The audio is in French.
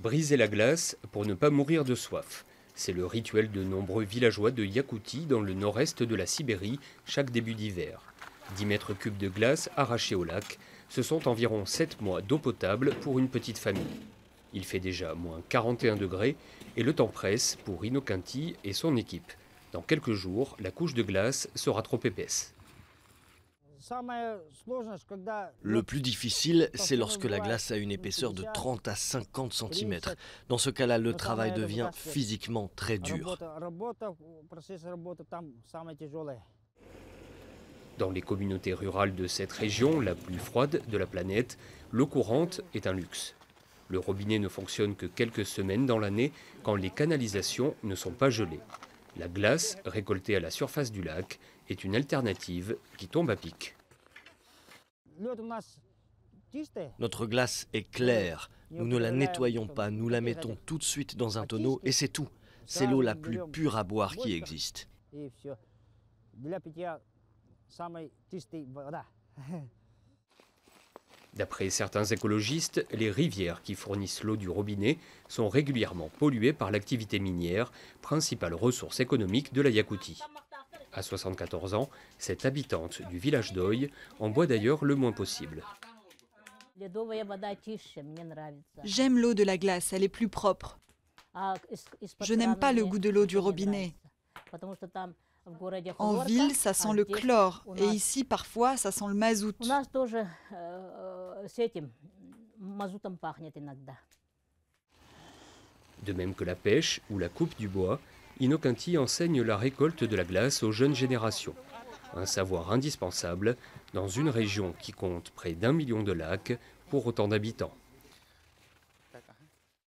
Briser la glace pour ne pas mourir de soif. C'est le rituel de nombreux villageois de Iakoutie dans le nord-est de la Sibérie chaque début d'hiver. 10 mètres cubes de glace arrachés au lac, ce sont environ 7 mois d'eau potable pour une petite famille. Il fait déjà moins 41 degrés et le temps presse pour Innocenti et son équipe. Dans quelques jours, la couche de glace sera trop épaisse. Le plus difficile, c'est lorsque la glace a une épaisseur de 30 à 50 cm. Dans ce cas-là, le travail devient physiquement très dur. Dans les communautés rurales de cette région, la plus froide de la planète, l'eau courante est un luxe. Le robinet ne fonctionne que quelques semaines dans l'année quand les canalisations ne sont pas gelées. La glace, récoltée à la surface du lac, est une alternative qui tombe à pic. Notre glace est claire. Nous ne la nettoyons pas, nous la mettons tout de suite dans un tonneau et c'est tout. C'est l'eau la plus pure à boire qui existe. D'après certains écologistes, les rivières qui fournissent l'eau du robinet sont régulièrement polluées par l'activité minière, principale ressource économique de la Iakoutie. À 74 ans, cette habitante du village d'Oï en boit d'ailleurs le moins possible. J'aime l'eau de la glace, elle est plus propre. Je n'aime pas le goût de l'eau du robinet. En ville, ça sent le chlore, et ici, parfois, ça sent le mazout. De même que la pêche ou la coupe du bois, Innocenti enseigne la récolte de la glace aux jeunes générations. Un savoir indispensable dans une région qui compte près d'1 million de lacs pour autant d'habitants.